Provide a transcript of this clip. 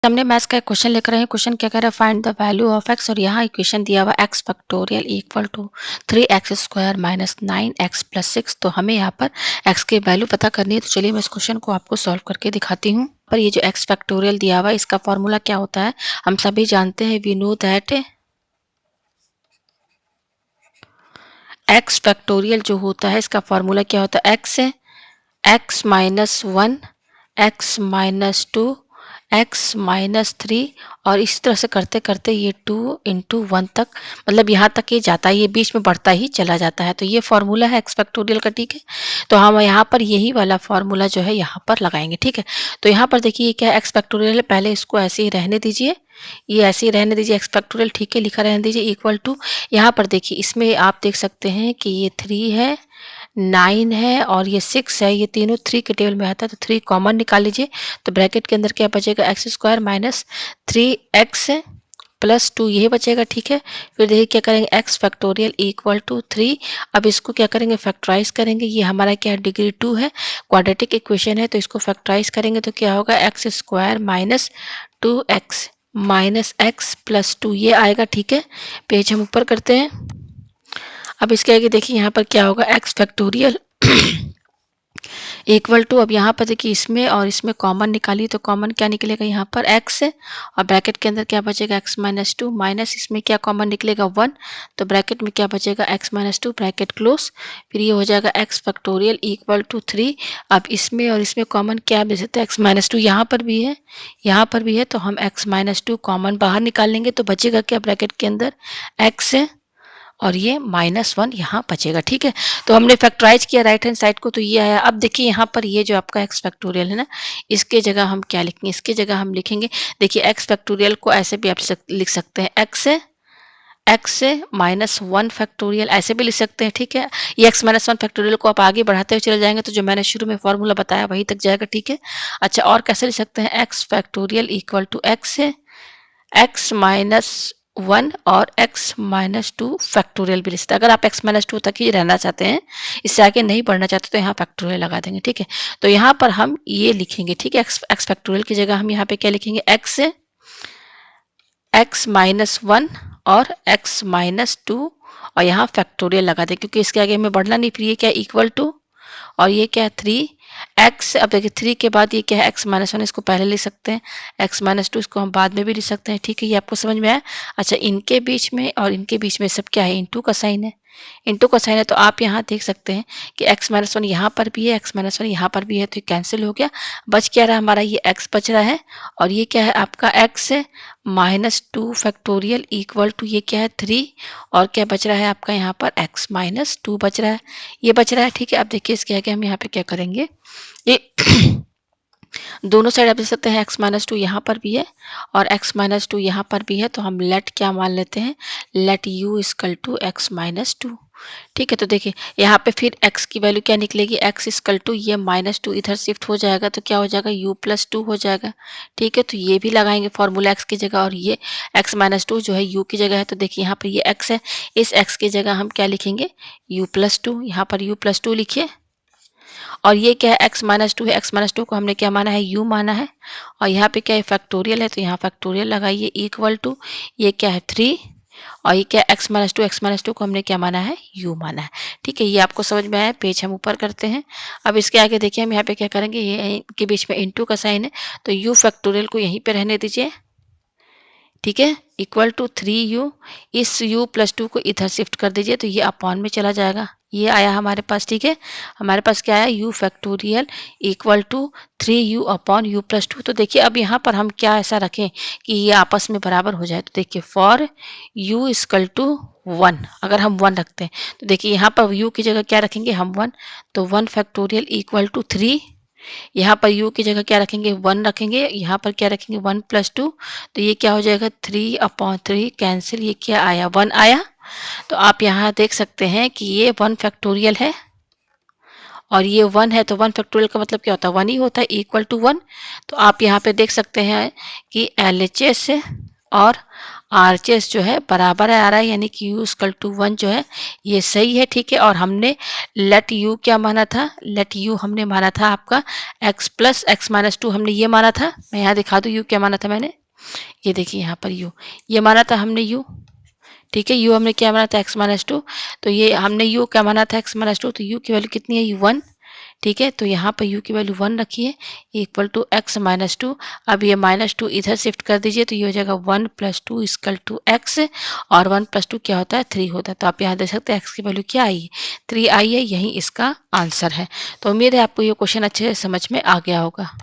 हमने मैथ्स का एक क्वेश्चन लेकर आए हैं। क्वेश्चन क्या कह रहा है, find the value of x, और यहाँ इक्वेशन दिया हुआ x factorial equal to 3x² minus 9x plus 6। तो हमें यहाँ पर एक्स की वैल्यू पता करनी है। तो चलिए मैं इस क्वेश्चन को आपको सॉल्व करके दिखाती हूँ। पर ये जो एक्स फैक्टोरियल दिया हुआ है इसका फॉर्मूला क्या होता है, हम सभी जानते हैं। We know that x factorial जो होता है इसका फॉर्मूला क्या होता है, x minus 1, x minus 2, x minus 3, और इस तरह से करते करते ये 2 इंटू 1 तक, मतलब यहाँ तक ये जाता है, ये बीच में बढ़ता ही चला जाता है। तो ये फॉर्मूला है एक्स फैक्टोरियल का, ठीक है। तो हम यहाँ पर यही वाला फॉर्मूला जो है यहाँ पर लगाएंगे, ठीक है। तो यहाँ पर देखिए ये क्या है, एक्स फैक्टोरियल है। पहले इसको ऐसे ही रहने दीजिए, ये ऐसे ही रहने दीजिए, एक्स फैक्टोरियल, ठीक है, लिखा रहने दीजिए इक्वल टू। यहाँ पर देखिए इसमें आप देख सकते हैं कि ये 3 है, 9 है और ये 6 है। ये तीनों 3 के टेबल में आता है, तो 3 कॉमन निकाल लीजिए। तो ब्रैकेट के अंदर क्या बचेगा, x² माइनस 3x प्लस 2, ये बचेगा, ठीक है। फिर देखिए क्या करेंगे, एक्स फैक्टोरियल इक्वल टू 3। अब इसको क्या करेंगे, फैक्टराइज करेंगे। ये हमारा क्या है, डिग्री 2 है, क्वाड्रेटिक इक्वेशन है। तो इसको फैक्टराइज करेंगे तो क्या होगा, x² minus 2x minus x plus 2, ये आएगा, ठीक है। पेज हम ऊपर करते हैं। अब इसके आगे देखिए यहाँ पर क्या होगा, एक्स फैक्टोरियल इक्वल टू, अब यहाँ पर देखिए इसमें और इसमें कॉमन निकालिए, तो कॉमन क्या निकलेगा, यहाँ पर x है और ब्रैकेट के अंदर क्या बचेगा, x माइनस 2 माइनस इसमें क्या कॉमन निकलेगा 1, तो ब्रैकेट में क्या बचेगा, x माइनस 2 ब्रैकेट क्लोज। फिर ये हो जाएगा x फैक्टोरियल इक्वल टू 3। अब इसमें और इसमें कॉमन क्या बच सकता है, x माइनस 2 यहाँ पर भी है, यहाँ पर भी है, तो हम x माइनस 2 कॉमन बाहर निकाल लेंगे। तो बचेगा क्या, ब्रैकेट के अंदर x है और ये -1 यहाँ बचेगा, ठीक है। तो हमने फैक्टराइज किया राइट हैंड साइड को, तो ये आया। अब देखिए यहाँ पर ये जो आपका एक्स फैक्टोरियल है ना, इसके जगह हम क्या लिखेंगे, इसके जगह हम लिखेंगे, देखिए एक्स फैक्टोरियल को ऐसे भी आप लिख सकते हैं, एक्स से -1 फैक्टोरियल, ऐसे भी लिख सकते हैं, ठीक है। ये x-1 फैक्टोरियल को आप आगे बढ़ाते हुए चले जाएंगे तो जो मैंने शुरू में फॉर्मूला बताया वहीं तक जाएगा, ठीक है। अच्छा, और कैसे लिख सकते हैं, x factorial equal to x है, x-1 और x-2 फैक्टोरियल भी लिख सकते हैं। अगर आप x-2 तक ही रहना चाहते हैं, इससे आगे नहीं बढ़ना चाहते, तो यहाँ फैक्टोरियल लगा देंगे, ठीक है। तो यहाँ पर हम ये लिखेंगे, ठीक है, x फैक्टोरियल की जगह हम यहाँ पे क्या लिखेंगे, x-1 और x-2, और यहाँ फैक्टोरियल लगा दें क्योंकि इसके आगे हमें बढ़ना नहीं। फिर ये क्या है, इक्वल टू, और ये क्या है 3x। अब देखिए 3 के बाद ये क्या है, x-1, इसको पहले लिख सकते हैं, x-2 इसको हम बाद में भी लिख सकते हैं, ठीक है। ये आपको समझ में आया। अच्छा, इनके बीच में और इनके बीच में सब क्या है, इंटू का साइन है, इंटू का साइन है। तो आप यहाँ देख सकते हैं कि x-1 यहाँ पर भी है, x-1 यहाँ पर भी है, तो ये कैंसिल हो गया। बच क्या रहा हमारा, ये x बच रहा है, और ये क्या है आपका x है -2 फैक्टोरियल इक्वल टू, ये क्या है 3, और क्या बच रहा है आपका यहाँ पर x-2 बच रहा है, ये बच रहा है, ठीक है। अब देखिए इसके आगे हम यहाँ पे क्या करेंगे, ये दोनों साइड आप देख सकते हैं, x-2 यहाँ पर भी है और x-2 यहाँ पर भी है। तो हम लेट क्या मान लेते हैं, late u equal to x-2, ठीक है। तो देखिए यहाँ पे फिर x की वैल्यू क्या निकलेगी, x इक्वल टू, ये -2 इधर शिफ्ट हो जाएगा तो क्या हो जाएगा, u प्लस 2 हो जाएगा, ठीक है। तो ये भी लगाएंगे फॉर्मूला x की जगह, और ये x-2 जो है u की जगह है। तो देखिए यहाँ पर ये x है, इस x की जगह हम क्या लिखेंगे, u प्लस 2, यहाँ पर u प्लस 2 लिखिए। और ये क्या है, x-2 है, x-2 को हमने क्या माना है, u माना है, और यहाँ पे क्या है, फैक्टोरियल है, तो यहाँ फैक्टोरियल लगाइए इक्वल टू, ये क्या है 3, और ये क्या है x-2 को हमने क्या माना है, u माना है, ठीक है। ये आपको समझ में आया। पेज हम ऊपर करते हैं। अब इसके आगे देखिए हम यहाँ पे क्या करेंगे, ये के बीच में इंटू का साइन है, तो u फैक्टोरियल को यहीं पे रहने दीजिए, ठीक है, इक्वल टू 3u, इस u प्लस 2 को इधर शिफ्ट कर दीजिए, तो ये अपॉन में चला जाएगा, ये आया हमारे पास, ठीक है। हमारे पास क्या आया, u factorial equal to 3u upon u plus 2। तो देखिए अब यहाँ पर हम क्या ऐसा रखें कि ये आपस में बराबर हो जाए। तो देखिए फॉर u इक्वल टू 1, अगर हम 1 रखते हैं तो देखिए यहाँ पर u की जगह क्या रखेंगे हम 1, तो 1 फैक्टोरियल इक्वल टू 3, यहाँ पर u की जगह क्या रखेंगे, 1 रखेंगे, यहाँ पर क्या रखेंगे 1 प्लस 2, तो ये क्या हो जाएगा 3/3 कैंसिल, ये क्या आया 1 आया। तो आप यहाँ देख सकते हैं कि ये 1 फैक्टोरियल है और ये 1 है, तो 1 फैक्टोरियल का मतलब क्या होता है, 1 ही होता है, इक्वल टू 1। तो आप यहाँ पे देख सकते हैं कि LHS और आरएचएस जो है बराबर आ रहा है, यानी कि u इक्वल टू 1 जो है ये सही है, ठीक है। और हमने लेट u क्या माना था, लेट u हमने माना था आपका x plus x minus to, हमने ये माना था। मैं यहाँ दिखा दूँ u क्या माना था मैंने, ये देखिए यहाँ पर u ये माना था हमने u, ठीक है। u हमने क्या माना था एक्स माइनस टू, तो ये हमने u क्या माना था एक्स माइनस टू, तो u की वैल्यू कितनी है, वन, ठीक है। तो यहाँ पर u की वैल्यू 1 रखिए equal to x minus two. अब ये माइनस टू इधर शिफ्ट कर दीजिए तो ये हो जाएगा 1 plus two equal to x, और 1 प्लस टू क्या होता है 3 होता है। तो आप यहाँ देख सकते हैं एक्स की वैल्यू क्या आई है, 3 आई है, यही इसका आंसर है। तो उम्मीद है आपको ये क्वेश्चन अच्छे से समझ में आ गया होगा।